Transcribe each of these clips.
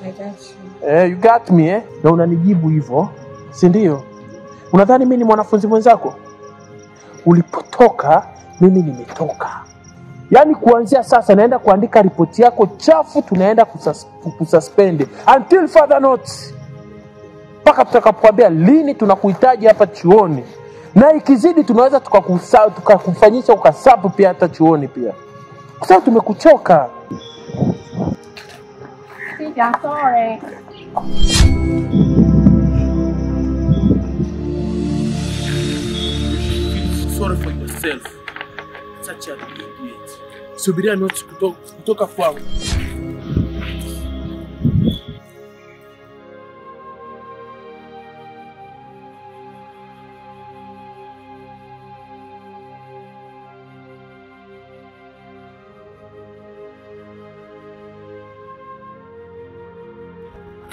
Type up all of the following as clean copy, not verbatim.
I got you. You got me eh? Na unanijibu hivyo, si ndio? Unadhani mimi ni mwanafunzi mwenzako? Ulipotoka mimi nimetoka. Yaani kuanzia sasa naenda kuandika ripoti yako chafu, tunaenda kususpend until further notice. Paka tutakapokuambia lini tunakuhitaji hapa chuoni. Na ikizidi tunaweza tukakufanyisha ukasabu pia hata chuoni pia. Kwa sababu tumekuchoka. Teacher, sorry. Sorry for yourself. Such an idiot. Subiria notes kutoka kwangu.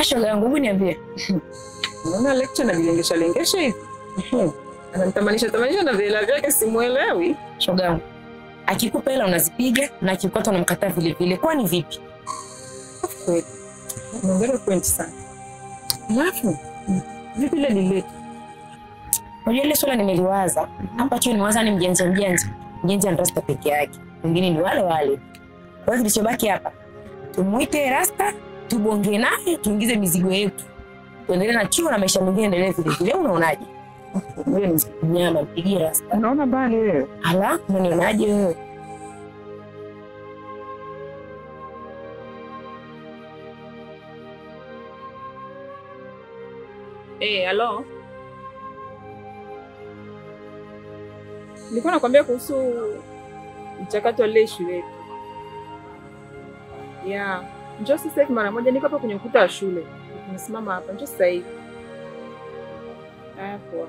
Shoga yangu, hebu niambie. Unaona lecture na vilengesha hivi? Anatamanisha na vile vyake simuelewi. Shoga yangu, akikupa hela unazipiga na akikupata unamkataa vile vile. Kwani vipi? Kweli. Unaongea point sana. Alafu vipi ile delete? Unajua ile swala nimeliwaza. Hapa chuo niwaza ni mjenzi Rasta peke yake. Wengine ni wale. Kwa hiyo kilichobaki hapa, tumuite Rasta, tubonge naye, tuingize mizigo yetu. Tuendelee na chuo na maisha mengine endelee vile vile. Unaonaje? Wewe ni nyama mpigie Rasta. Unaona bali wewe? Ala, unaonaje wewe? Hello. Nilikuwa nakwambia kuhusu mchakato wa shule. Yeah, njoo sasa hivi mara moja, niko hapa kwenye ukuta wa shule. Nimesimama hapa, njoo sasa hivi. Poa.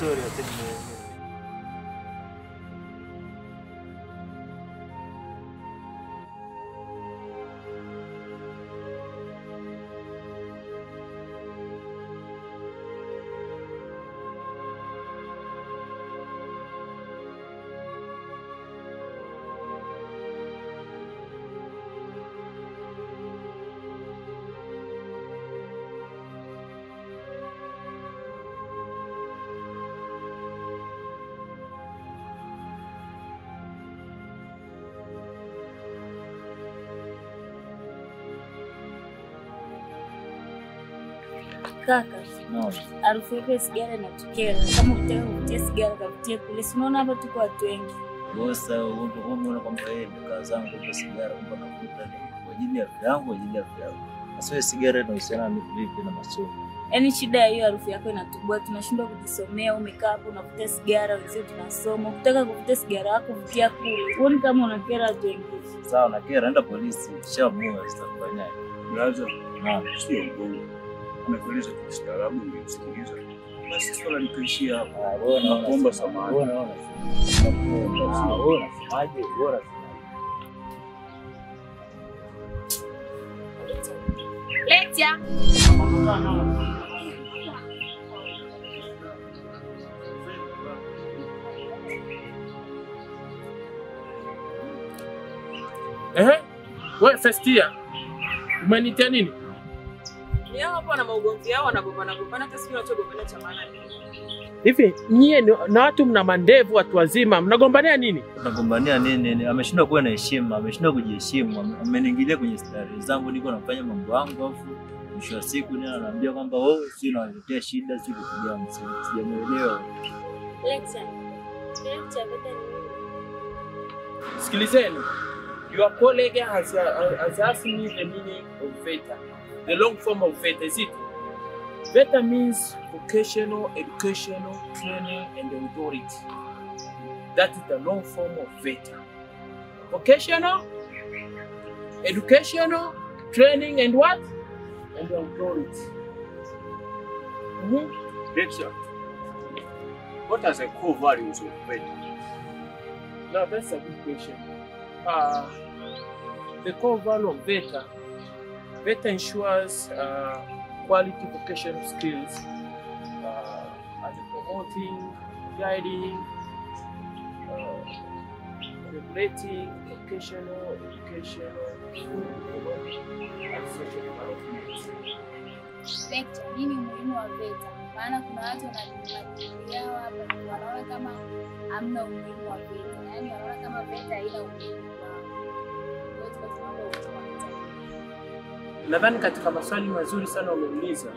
Sorry. Kaka, harufu ya sigara inatukera. Kama unataka kuvutia sigara kavutie kule. Si unaona hapa tuko watu wengi. Bosa, unaona kwamba yeye ndio zangu kwa sigara kwamba nakuta ni kwa ajili ya yangu, Sasa sigara inahusiana na vipi na masomo? Yaani shida ya hiyo harufu yako inatubua, tunashindwa kujisomea, umekaa hapo unavuta sigara, wewe tunasoma. Ukitaka kuvuta sigara yako vutia kule. Uone kama unakera watu wengi. Sawa, nakera, enda polisi, shamua zitafanya. Brother, sio ngumu. Amekueleza kistaarabu ungesikiliza. Basi swala likaishia hapa. Naomba samahani. Unasemaje? Bora. Letia. Wewe first year. Umenitia nini? Yao hapo na maugomvi yao wanagombana hata sio wanachogombana cha maana. Hivi nyie na watu mna mandevu watu wazima mnagombania nini? Tunagombania nini? Ameshindwa kuwa na heshima, ameshindwa kujiheshimu, ameniingilia kwenye starehe zangu, niko nafanya mambo yangu afu mwisho wa siku ni ananiambia kwamba wewe si unaletea shida, si kupiga msingi. Sijamuelewa. Letia. Sikilizeni. Your colleague has asked me the meaning of VETA. The long form of VETA, is it? VETA means Vocational Educational Training and Authority. That is the long form of VETA. Vocational, Educational, Training and what? And Authority. Lecture. What are the core values of VETA? Now that's a good question. The core value of VETA ensures quality vocational skills as promoting, guiding, regulating vocational education and social development. VETA, nini umuhimu wa VETA? Maana kuna watu wanajadiliana hapa wanaona kama hamna umuhimu wa VETA. Yaani wanaona kama VETA haina umuhimu. Nadhani katika maswali mazuri sana umeuliza.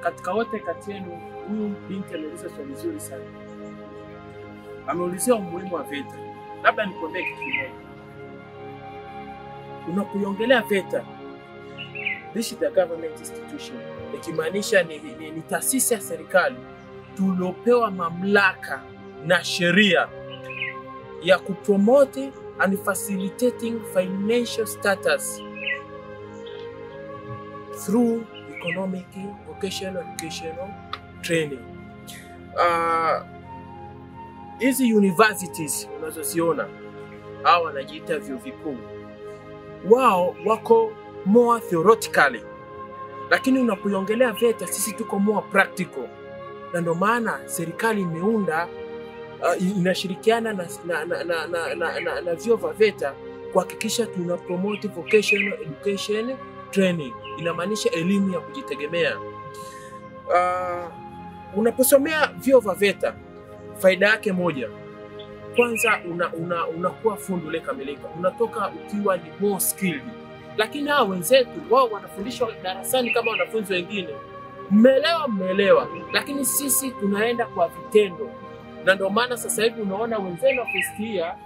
Katika wote kati yenu huyu binti ameuliza swali zuri sana. Ameulizia umuhimu wa VETA. Labda nikwambie kitu kimoja. Unapoiongelea VETA, this is the government institution. Ikimaanisha ni taasisi ya serikali tuliopewa mamlaka na sheria ya kupromote and facilitating financial status through economic vocational educational training. Hizi universities unazoziona hao wanajiita vyuo vikuu, wao wako more theoretically, lakini unapoiongelea VETA sisi tuko more practical, na ndio maana serikali imeunda inashirikiana na vyuo vya VETA kuhakikisha tuna promote vocational education training. Inamaanisha elimu ya kujitegemea. Unaposomea vyuo vya VETA, faida yake moja, kwanza unakuwa fundi uliyekamilika, unatoka ukiwa ni more skilled. Lakini hao wenzetu wao wanafundishwa darasani kama wanafunzi wengine, mmeelewa, lakini sisi tunaenda kwa vitendo. Na ndio maana sasa hivi unaona wenzenu wa first year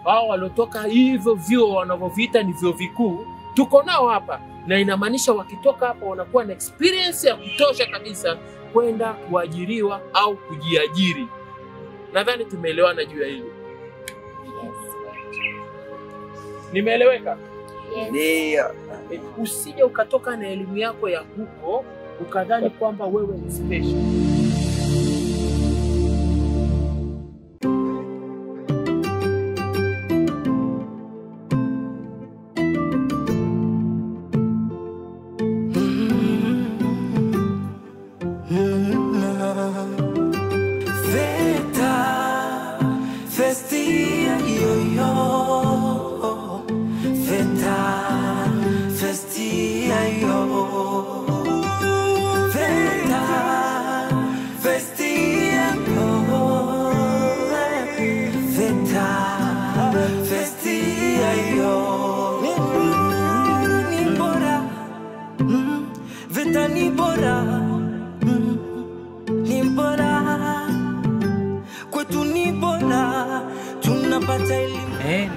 hao waliotoka hivyo vyuo wanavyoviita ni vyuo vikuu tuko nao hapa, na inamaanisha wakitoka hapa wanakuwa na experience ya kutosha kabisa kwenda kuajiriwa au kujiajiri. Nadhani tumeelewana juu ya hilo. Nimeeleweka? Yes. Usije ukatoka na elimu yako ya huko ukadhani kwamba wewe ni special.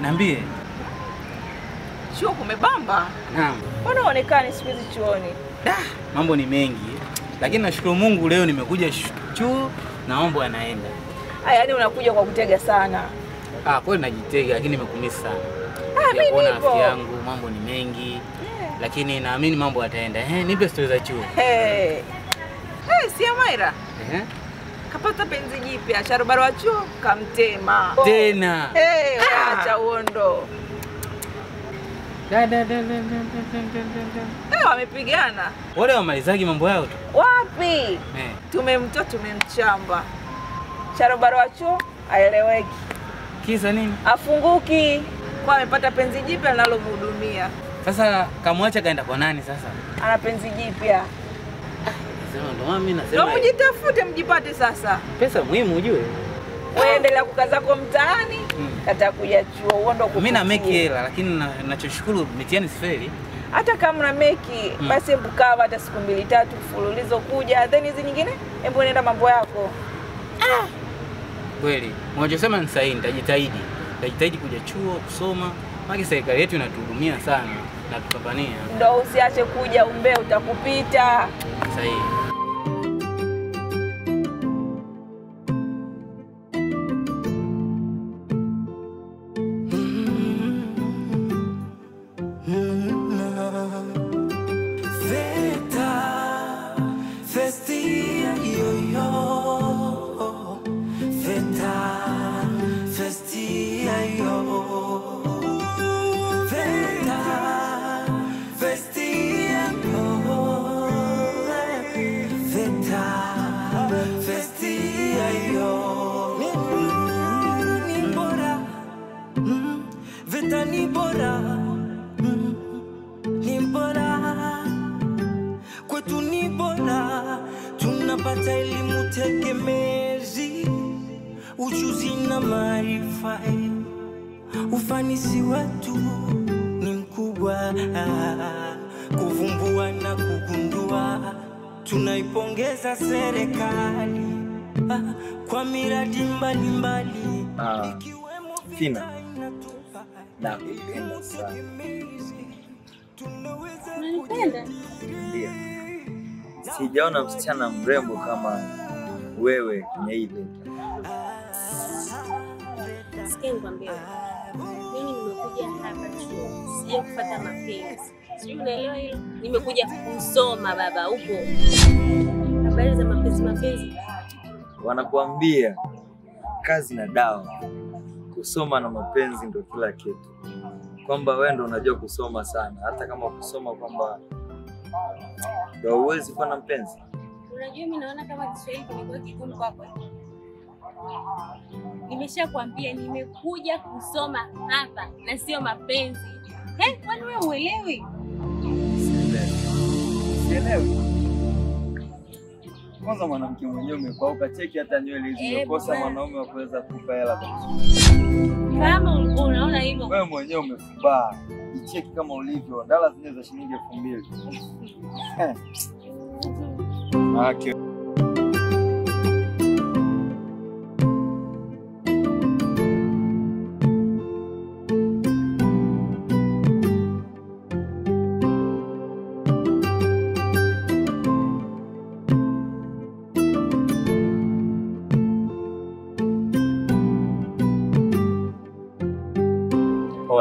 Niambie. Chuo kumebamba? Naam. Mbona uonekani siku hizi chuoni? Mambo ni mengi. Lakini nashukuru Mungu leo nimekuja chuo na mambo yanaenda. Yaani unakuja kwa kutega sana. Kweli najitega lakini nimekumisi sana. Mimi Kuna afya yangu, mambo ni mengi. Lakini naamini mambo yataenda. Nipe story za chuo. Si Maira. Kapata penzi jipya, Sharubaro wa chuo kamtema. Tena. Acha uondo. Wamepigana. Wale wamalizaji mambo yao tu. Wapi? Tumemtoa tumemchamba. Sharubaro wa chuo aeleweki. Kisa nini? Afunguki. Kwa amepata penzi jipya linalomhudumia. Sasa kamwacha kaenda kwa nani sasa? Ana penzi jipya. Ndo mimi nasema. Ndio mjitafute mjipate sasa. Pesa muhimu ujue. Wewe endelea kukaza kwa mtaani, kata kuja chuo uondo kukufu. Mimi na make hela lakini ninachoshukuru mitihani sifeli. Hata kama na make basi hebu kaa hata siku 2-3 mfululizo kuja, then hizi nyingine hebu nenda mambo yako. Kweli. Unachosema ni sahihi, nitajitahidi. Nitajitahidi kuja chuo kusoma. Maana serikali yetu inatuhudumia sana na tutapania. Ndio usiache kuja umbe utakupita. Sahihi. Vestia, oh. kwetu ni bora, tunapata elimu tegemezi, ujuzi na maarifa. Ufanisi wetu ni mkubwa, kuvumbua na kugundua. Tunaipongeza serikali kwa miradi mbalimbali. Fina, nakupenda sana. Unanipenda? Ndio. Sijaona msichana mrembo kama wewe kwenye hii VETA. Sikia nikwambie. Mimi nimekuja hapa chuo, sija kufuata mapenzi. Sijui unaelewa hilo? Nimekuja kusoma baba, upo. Habari za mapenzi. Wanakuambia kazi na dawa. Kusoma na mapenzi ndio kila kitu. Kwamba wewe ndio unajua kusoma sana, hata kama kusoma kwamba ndio uwezi kuwa na mpenzi. Unajua mimi naona kama Kiswahili kimekuwa kigumu kwako. Nimeshakwambia nimekuja kusoma hapa na sio mapenzi. Kwani wewe uelewi? Sielewi. Kwanza mwanamke mwenyewe umepauka, cheki hata nywele hizo umekosa mwanaume wa kuweza kukupa hela. Kama unaona hivyo. Wewe mwenyewe umefubaa. Cheki kama ulivyo, dala zenyewe za shilingi 2000. Okay.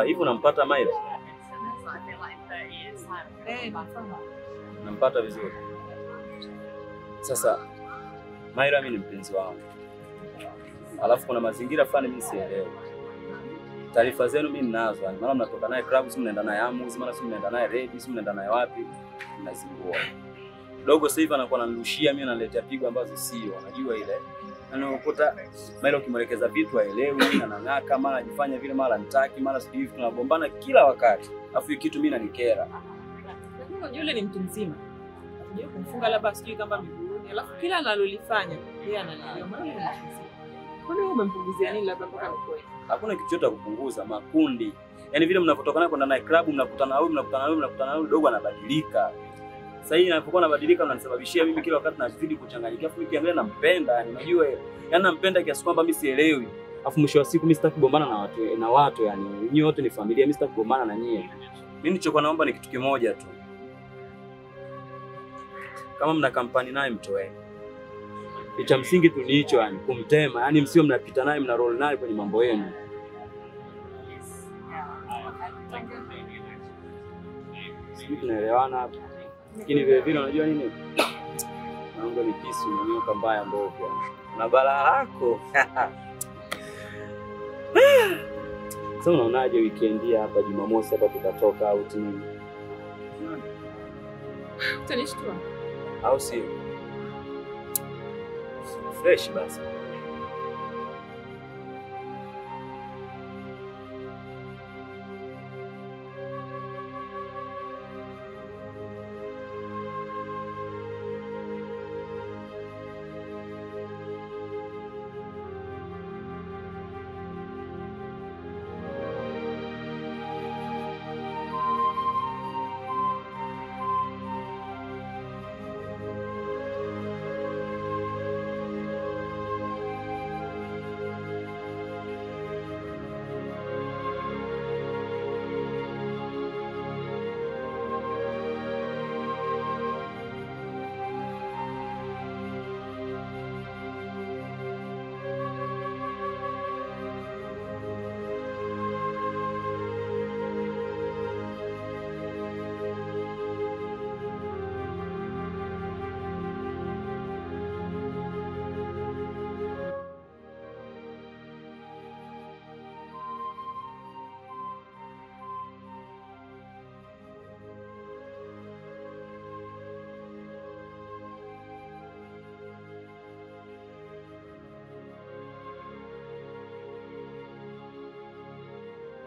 Hivi unampata Maira? Nampata vizuri. Sasa Maira mimi ni mpenzi wangu. Alafu kuna mazingira fulani mimi sielewi. Taarifa zenu mimi ninazo. Maana mnatoka naye club, mnaenda naye Amus, mara mnaenda naye Red, mnaenda naye wapi? Mnazingua. Dogo sasa hivi anakuwa ananirushia mimi, analetea pigo ambazo sio. Unajua ile. Anakuta Maira ukimwelekeza vitu haelewi, anang'aka, mara anajifanya vile, mara nitaki, mara sijui hivi, tunagombana kila wakati. Alafu hii kitu mimi inanikera. Unajua yule ni mtu mzima. Unajua kumfunga labda sijui kama miguuni, alafu kila analolifanya yeye ananielewa. Maana ni mtu mzima. Kwani wewe umempunguzia nini labda mpaka mkoe? Hakuna kitu chochote kupunguza, makundi. Yaani vile mnapotoka naye kwenda naye club, mnakutana huyu, dogo anabadilika. Sasa hii inapokuwa anabadilika unanisababishia mimi kila wakati nazidi kuchanganyikia. Afu nikiangalia nampenda, yani unajua yani nampenda kiasi kwamba mimi sielewi. Afu mwisho wa siku mimi sitaki kugombana na watu yani nyinyi wote ni familia, mimi sitaki kugombana na nyinyi. Mimi nilichokuwa naomba ni kitu kimoja tu. Kama mna kampani naye mtoe. Cha msingi tu ni hicho yani, kumtema, yani msio mnapita naye mna roll naye kwenye mambo yenu. Sisi tunaelewana hapa. Lakini vile vile unajua nini? Naomba ni pisi unanyoka mbaya mbovu. Na balaa lako. Sasa unaonaje weekend hapa Jumamosi hapa tutatoka out nini? Utanishtua. Au sio? Fresh basi.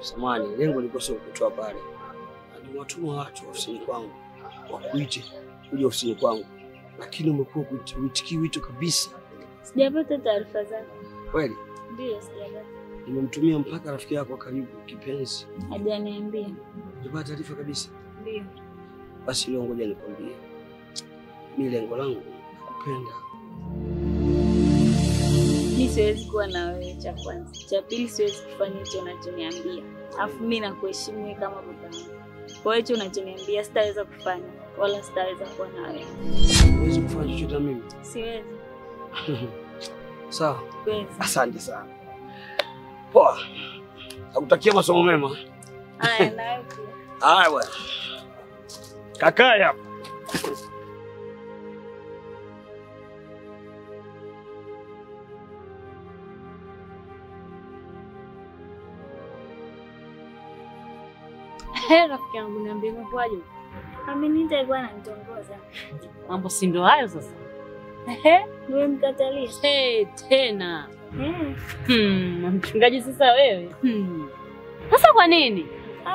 Samani, lengo lilikuwa sio kukutoa pale. Niwatuma watu ofisini kwangu wakuite uje ofisini kwangu, lakini umekuwa uitiki wito kabisa. Sijapata taarifa zako. Kweli? Ndio sijapata. Nimemtumia mpaka rafiki yako karibu kipenzi. Hajaniambia. Hujapata taarifa kabisa? Ndio. Basi leo ngoja nikwambie. Mimi lengo langu kupenda. Mimi siwezi kuwa na wewe, cha kwanza. Cha pili siwezi kufanya hicho unachoniambia. Alafu mimi nakuheshimu wewe kama baba. Kwa hiyo hicho unachoniambia sitaweza kufanya wala sitaweza kuwa na wewe. Huwezi kufanya chochote na mimi? Siwezi. Sawa. Siwezi. Asante sana. Poa. Nakutakia masomo mema. Haya, na wewe pia. Haya bwana. Kakaya hapa. Rafiki yangu niambie umekwaje? Ameniita bwana nitongoza. Mambo si ndo hayo sasa. Wewe mkatalia. Tena. Mchungaji sasa wewe. Sasa kwa nini?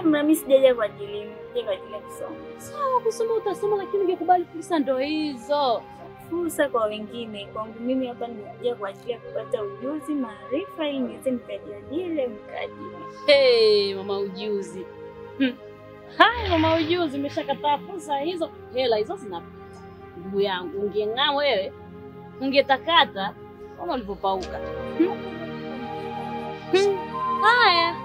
Mimi sijaja kwa ajili yenu, kwa ajili ya kusoma. Sawa, kusoma utasoma, lakini ungekubali fursa ndo hizo. Fursa kwa wengine, kwangu mimi hapa nimekuja kwa ajili ya kupata ujuzi, maarifa ili niweze nikajiajiri mkaajiri. Mama ujuzi. Hai mama ujuzi, umeshakataa fursa hizo, hela hizo zinapita. Ndugu yangu, ungeng'aa wewe, ungetakata kama ulivyopauka. Haya.